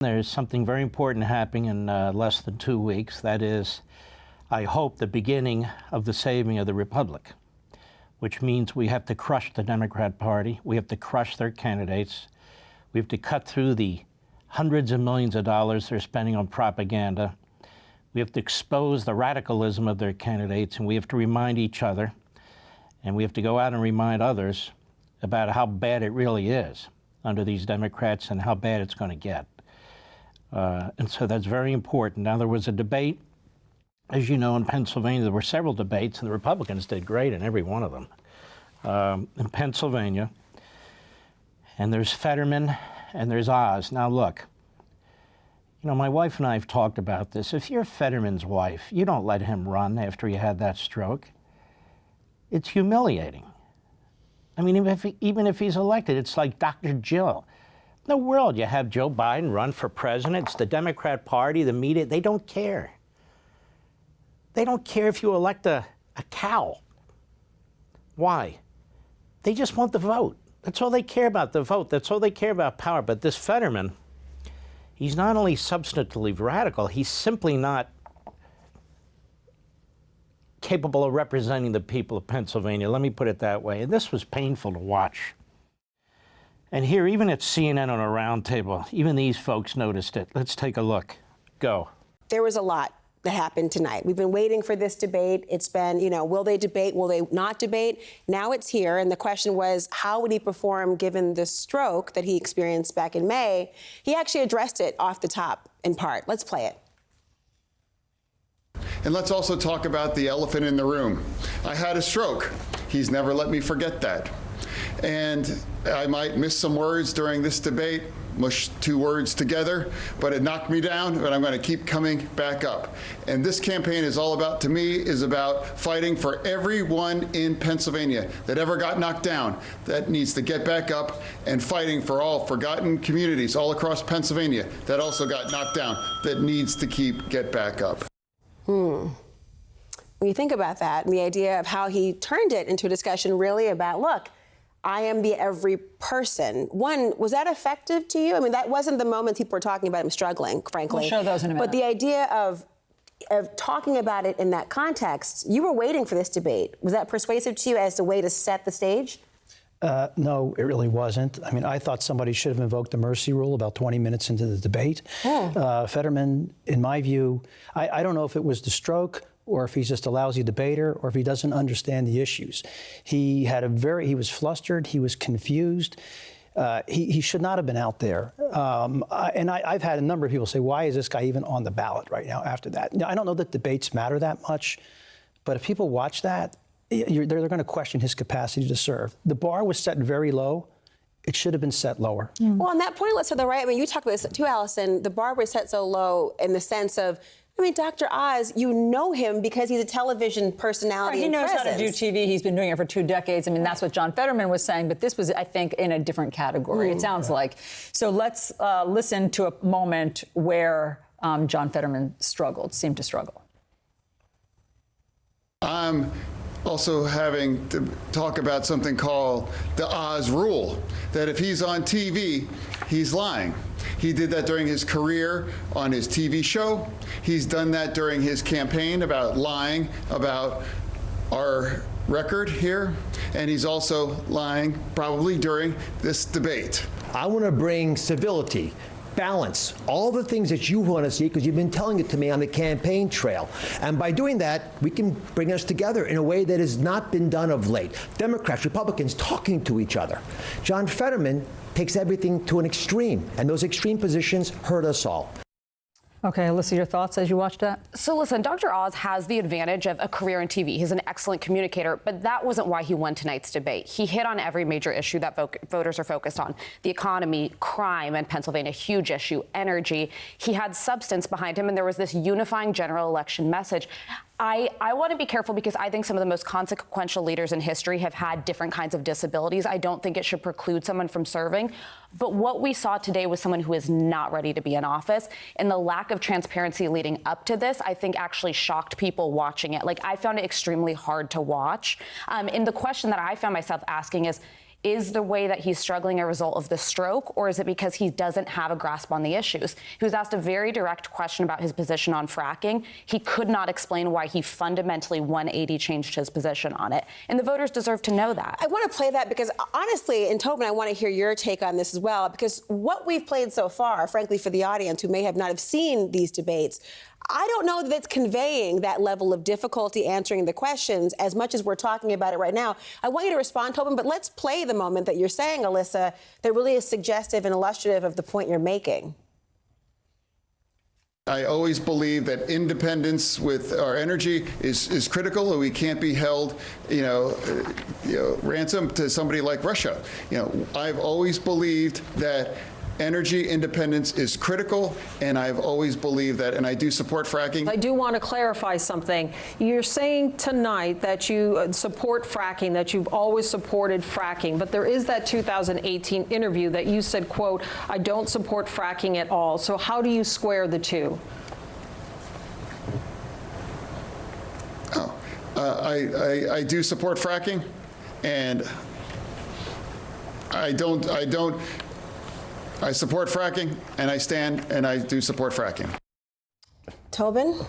There's something very important happening in less than 2 weeks. That is, I hope, the beginning of the saving of the Republic, which means we have to crush the Democrat Party. We have to crush their candidates. We have to cut through the hundreds of millions of dollars they're spending on propaganda. We have to expose the radicalism of their candidates, and we have to remind each other, and we have to go out and remind others about how bad it really is under these Democrats and how bad it's going to get. And so that's very important. Now, there was a debate, as you know, in Pennsylvania. There were several debates, and the Republicans did great in every one of them in Pennsylvania. And there's Fetterman and there's Oz. Now, look, you know, my wife and I have talked about this. If you're Fetterman's wife, you don't let him run after he had that stroke. It's humiliating. I mean, even if he's elected, it's like Dr. Jill. In the world, you have Joe Biden run for president. It's the Democrat Party, the media, they don't care. They don't care if you elect a cow. Why? They just want the vote. That's all they care about, the vote. That's all they care about, power. But this Fetterman, he's not only substantively radical, he's simply not capable of representing the people of Pennsylvania. Let me put it that way. And this was painful to watch. And here, even at CNN on a roundtable, even these folks noticed it. Let's take a look. Go. There was a lot that happened tonight. We've been waiting for this debate. It's been, you know, will they debate? Will they not debate? Now it's here. And the question was, how would he perform given the stroke that he experienced back in May? He actually addressed it off the top in part. Let's play it. And let's also talk about the elephant in the room. I had a stroke. He's never let me forget that. And I might miss some words during this debate, mush two words together, but it knocked me down, but I'm going to keep coming back up. And this campaign is all about, to me, is about fighting for everyone in Pennsylvania that ever got knocked down, that needs to get back up, and fighting for all forgotten communities all across Pennsylvania that also got knocked down, that needs to get back up. When you think about that, and the idea of how he turned it into a discussion really about, look, I am the every person. One, was that effective to you? I mean, that wasn't the moment people were talking about him struggling, frankly. We'll show those in a minute. But the idea of talking about it in that context, you were waiting for this debate. Was that persuasive to you as a way to set the stage? No, it really wasn't. I mean, I thought somebody should have invoked the mercy rule about 20 minutes into the debate. Fetterman, in my view, I don't know if it was the stroke or if he's just a lousy debater, or if he doesn't understand the issues. He was flustered, he was confused. He should not have been out there. And I've had a number of people say, why is this guy even on the ballot right now after that? Now, I don't know that debates matter that much, but if people watch that, they're going to question his capacity to serve. The bar was set very low. It should have been set lower. Well, on that point, let's say the right. I mean, you talked about this too, Allison. The bar was set so low in the sense of, I mean, Dr. Oz, you know him because he's a television personality. He knows presence. how to do TV. He's been doing it for 2 decades. I mean, that's what John Fetterman was saying, but this was, I think, in a different category, it sounds like. So let's listen to a moment where John Fetterman seemed to struggle. I'm also having to talk about something called the Oz rule, that if he's on TV, he's lying. He did that during his career on his TV show. He's done that during his campaign about lying about our record here. And he's also lying probably during this debate. I want to bring civility, balance, all the things that you want to see, because you've been telling it to me on the campaign trail. And by doing that, we can bring us together in a way that has not been done of late. Democrats, Republicans talking to each other. John Fetterman takes everything to an extreme, and those extreme positions hurt us all. Okay, Alyssa, your thoughts as you watched that? So listen, Dr. Oz has the advantage of a career in TV. He's an excellent communicator, but that wasn't why he won tonight's debate. He hit on every major issue that voters are focused on. The economy, crime in Pennsylvania, huge issue, energy. He had substance behind him, and there was this unifying general election message. I want to be careful because I think some of the most consequential leaders in history have had different kinds of disabilities. I don't think it should preclude someone from serving. But what we saw today was someone who is not ready to be in office. And the lack of transparency leading up to this, I think, actually shocked people watching it. Like, I found it extremely hard to watch. And the question that I found myself asking is, Is the way that he's struggling a result of the stroke, or is it because he doesn't have a grasp on the issues? He was asked a very direct question about his position on fracking. He could not explain why he fundamentally 180 changed his position on it. And the voters deserve to know that. I want to play that because honestly, and Tobin, I want to hear your take on this as well, because what we've played so far, frankly, for the audience who may have not have seen these debates, I don't know that it's conveying that level of difficulty answering the questions as much as we're talking about it right now. I want you to respond, Tobin, but let's play the moment that you're saying, Alyssa, that really is suggestive and illustrative of the point you're making. I always believe that independence with our energy is critical, and we can't be held, ransom to somebody like Russia. I've always believed that energy independence is critical, and I've always believed that, and I do support fracking. I do want to clarify something. You're saying tonight that you support fracking, that you've always supported fracking, but there is that 2018 interview that you said, quote, I don't support fracking at all. So how do you square the two? I do support fracking, and I support fracking, and I stand, and I do support fracking. Tobin?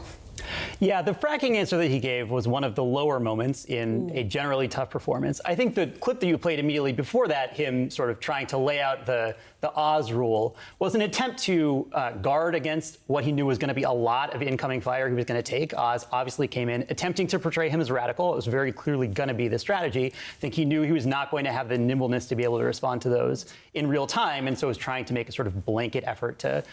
Yeah, the fracking answer that he gave was one of the lower moments in a generally tough performance. I think the clip that you played immediately before that, him sort of trying to lay out the Oz rule, was an attempt to guard against what he knew was going to be a lot of incoming fire he was going to take. Oz obviously came in attempting to portray him as radical. It was very clearly going to be the strategy. I think he knew he was not going to have the nimbleness to be able to respond to those in real time, and so was trying to make a sort of blanket effort to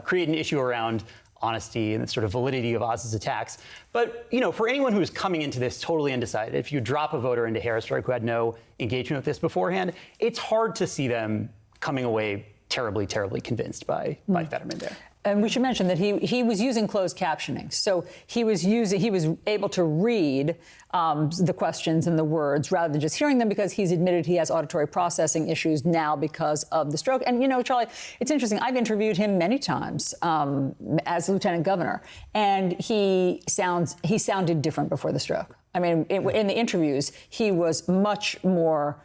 create an issue around honesty and the sort of validity of Oz's attacks. But, for anyone who's coming into this totally undecided, if you drop a voter into Harrisburg who had no engagement with this beforehand, it's hard to see them coming away terribly, terribly convinced by Fetterman there. And we should mention that he was using closed captioning. So he was able to read the questions and the words rather than just hearing them, because he's admitted he has auditory processing issues now because of the stroke. And, Charlie, it's interesting. I've interviewed him many times as lieutenant governor, and he sounded different before the stroke. I mean, in the interviews, he was much more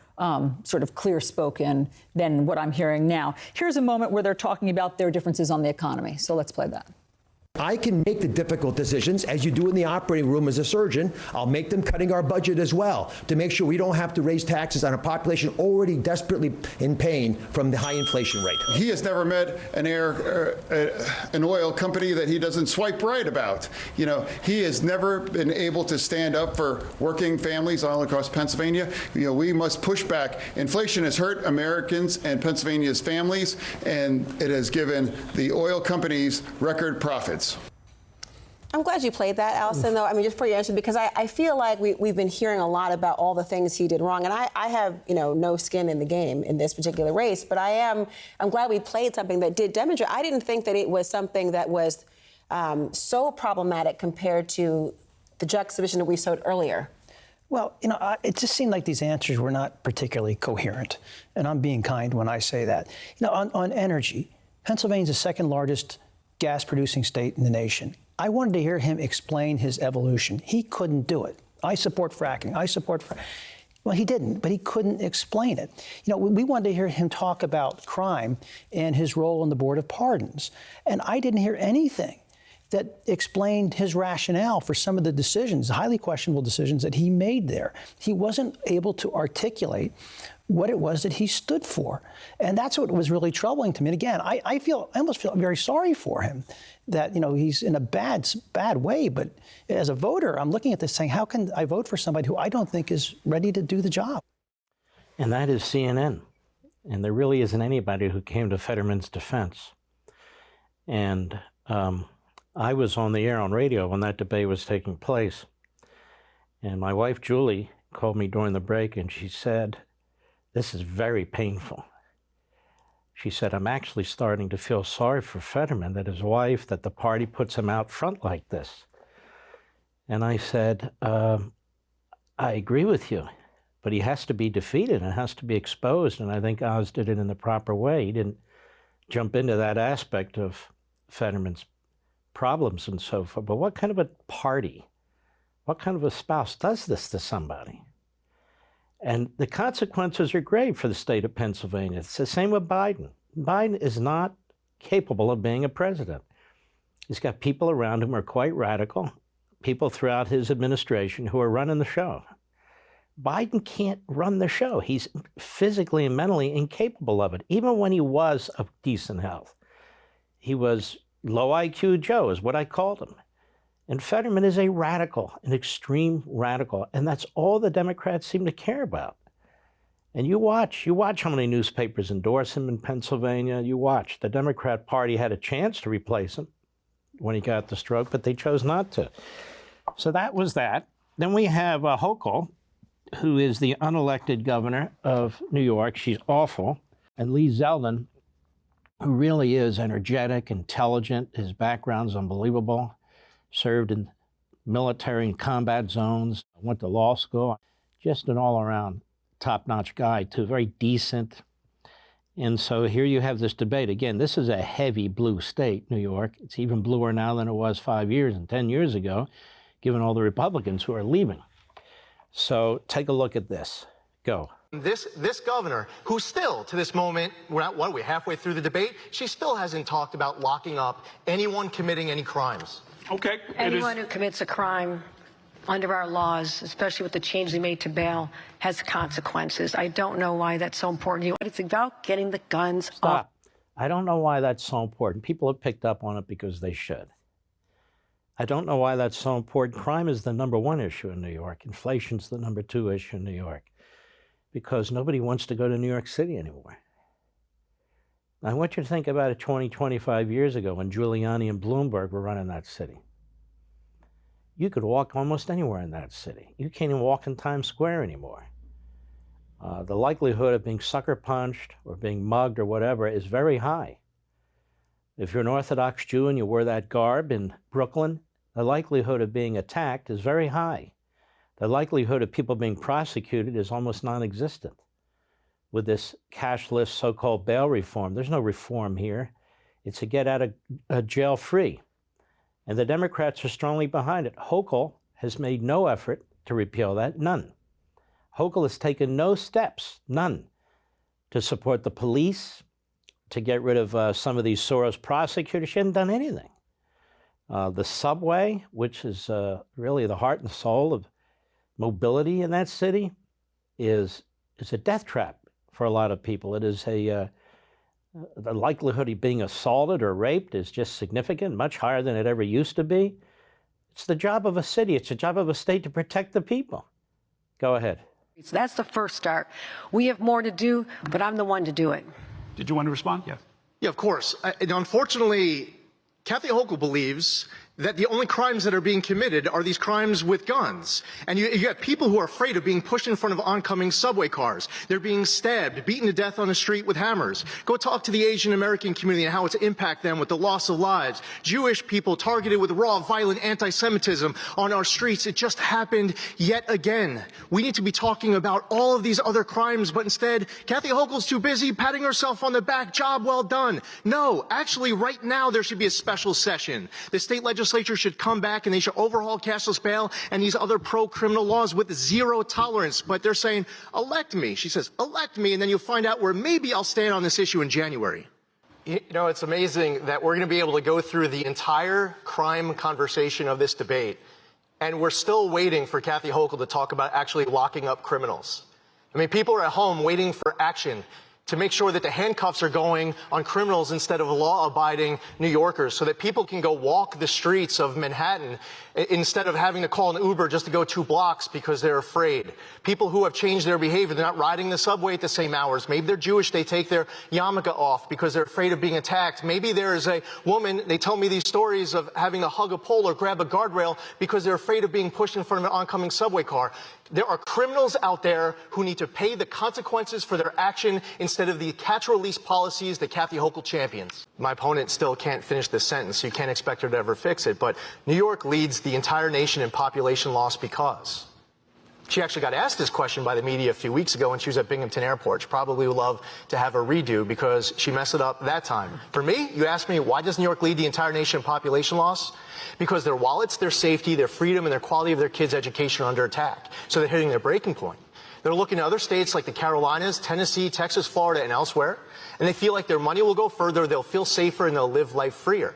sort of clear-spoken than what I'm hearing now. Here's a moment where they're talking about their differences on the economy. So let's play that. I can make the difficult decisions, as you do in the operating room as a surgeon. I'll make them cutting our budget as well, to make sure we don't have to raise taxes on a population already desperately in pain from the high inflation rate. He has never met an oil company that he doesn't swipe right about. He has never been able to stand up for working families all across Pennsylvania. We must push back. Inflation has hurt Americans and Pennsylvania's families, and it has given the oil companies record profits. I'm glad you played that, Allison, though. I mean, just for your answer, because I feel like we've been hearing a lot about all the things he did wrong. And I have, no skin in the game in this particular race, but I'm glad we played something that did demonstrate. I didn't think that it was something that was so problematic compared to the juxtaposition that we showed earlier. Well, it just seemed like these answers were not particularly coherent. And I'm being kind when I say that. On energy, Pennsylvania's the second largest gas-producing state in the nation. I wanted to hear him explain his evolution. He couldn't do it. I support fracking. Well, he didn't, but he couldn't explain it. We wanted to hear him talk about crime and his role on the Board of Pardons. And I didn't hear anything that explained his rationale for some of the decisions, highly questionable decisions that he made there. He wasn't able to articulate what it was that he stood for. And that's what was really troubling to me. And again, I almost feel very sorry for him that, he's in a bad way. But as a voter, I'm looking at this saying, how can I vote for somebody who I don't think is ready to do the job? And that is CNN. And there really isn't anybody who came to Fetterman's defense. And I was on the air on radio when that debate was taking place. And my wife, Julie, called me during the break, and she said, "This is very painful." She said, "I'm actually starting to feel sorry for Fetterman, that his wife, that the party puts him out front like this." And I said, I agree with you, but he has to be defeated and has to be exposed. And I think Oz did it in the proper way. He didn't jump into that aspect of Fetterman's problems and so forth. But what kind of a party, what kind of a spouse does this to somebody? And the consequences are grave for the state of Pennsylvania. It's the same with Biden. Biden is not capable of being a president. He's got people around him who are quite radical, people throughout his administration who are running the show. Biden can't run the show. He's physically and mentally incapable of it, even when he was of decent health. He was low IQ Joe, is what I called him. And Fetterman is a radical, an extreme radical, and that's all the Democrats seem to care about. And you watch how many newspapers endorse him in Pennsylvania. You watch. The Democrat Party had a chance to replace him when he got the stroke, but they chose not to. So that was that. Then we have Hochul, who is the unelected governor of New York. She's awful. And Lee Zeldin, who really is energetic, intelligent. His background's unbelievable. Served in military and combat zones, went to law school. Just an all-around top-notch guy, too, very decent. And so here you have this debate. Again, this is a heavy blue state, New York. It's even bluer now than it was 5 years and 10 years ago, given all the Republicans who are leaving. So take a look at this. Go. This governor, who still, to this moment, we're halfway through the debate, she still hasn't talked about locking up anyone committing any crimes. Okay. Anyone who commits a crime under our laws, especially with the change they made to bail, has consequences. I don't know why that's so important to you. It's about getting the guns off. I don't know why that's so important. People have picked up on it because they should. I don't know why that's so important. Crime is the #1 issue in New York. Inflation's the #2 issue in New York. Because nobody wants to go to New York City anymore. I want you to think about it 20, 25 years ago when Giuliani and Bloomberg were running that city. You could walk almost anywhere in that city. You can't even walk in Times Square anymore. The likelihood of being sucker punched or being mugged or whatever is very high. If you're an Orthodox Jew and you wear that garb in Brooklyn, the likelihood of being attacked is very high. The likelihood of people being prosecuted is almost non-existent. With this cashless so-called bail reform, there's no reform here. It's a get out of jail free. And the Democrats are strongly behind it. Hochul has made no effort to repeal that, none. Hochul has taken no steps, none, to support the police, to get rid of some of these Soros prosecutors. She hasn't done anything. The subway, which is really the heart and soul of mobility in that city, is a death trap for a lot of people. It is the likelihood of being assaulted or raped is just significant, much higher than it ever used to be. It's the job of a city, it's the job of a state to protect the people. Go ahead. So that's the first start. We have more to do, but I'm the one to do it. Did you want to respond? Yes. Yeah, of course. Unfortunately, Kathy Hochul believes that the only crimes that are being committed are these crimes with guns. And you have people who are afraid of being pushed in front of oncoming subway cars. They're being stabbed, beaten to death on the street with hammers. Go talk to the Asian American community and how it's impacted them with the loss of lives. Jewish people targeted with raw, violent anti-Semitism on our streets. It just happened yet again. We need to be talking about all of these other crimes, but instead, Kathy Hochul's too busy patting herself on the back. Job well done. No, actually, right now, there should be a special session. The state legislature should come back and they should overhaul cashless bail and these other pro-criminal laws with zero tolerance. But they're saying, elect me. She says, elect me, and then you'll find out where maybe I'll stand on this issue in January. You know, it's amazing that we're going to be able to go through the entire crime conversation of this debate, and we're still waiting for Kathy Hochul to talk about actually locking up criminals. I mean, people are at home waiting for action to make sure that the handcuffs are going on criminals instead of law-abiding New Yorkers, so that people can go walk the streets of Manhattan instead of having to call an Uber just to go 2 blocks because they're afraid. People who have changed their behavior, they're not riding the subway at the same hours. Maybe they're Jewish, they take their yarmulke off because they're afraid of being attacked. Maybe there is a woman, they tell me these stories of having to hug a pole or grab a guardrail because they're afraid of being pushed in front of an oncoming subway car. There are criminals out there who need to pay the consequences for their action instead of the catch-release policies that Kathy Hochul champions. My opponent still can't finish this sentence, so you can't expect her to ever fix it, but New York leads the entire nation in population loss because. She actually got asked this question by the media a few weeks ago when she was at Binghamton Airport. She probably would love to have a redo because she messed it up that time. For me, you asked me, why does New York lead the entire nation in population loss? Because their wallets, their safety, their freedom, and their quality of their kids' education are under attack. So they're hitting their breaking point. They're looking at other states like the Carolinas, Tennessee, Texas, Florida, and elsewhere, and they feel like their money will go further, they'll feel safer, and they'll live life freer.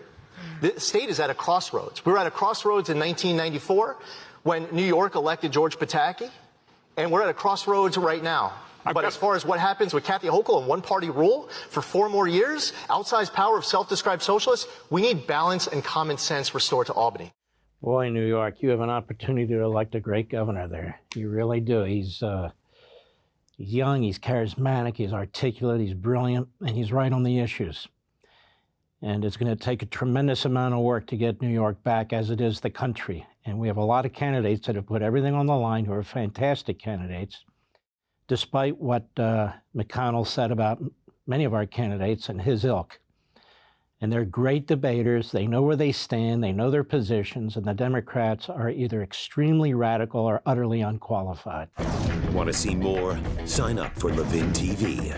The state is at a crossroads. We were at a crossroads in 1994 when New York elected George Pataki, and we're at a crossroads right now. But as far as what happens with Kathy Hochul and one-party rule for 4 more years, outsized power of self-described socialists, we need balance and common sense restored to Albany. Boy, New York, you have an opportunity to elect a great governor there. You really do. He's young, he's charismatic, he's articulate, he's brilliant, and he's right on the issues. And it's going to take a tremendous amount of work to get New York back as it is the country. And we have a lot of candidates that have put everything on the line who are fantastic candidates, despite what McConnell said about many of our candidates and his ilk. And they're great debaters. They know where they stand. They know their positions. And the Democrats are either extremely radical or utterly unqualified. Want to see more? Sign up for Levin TV.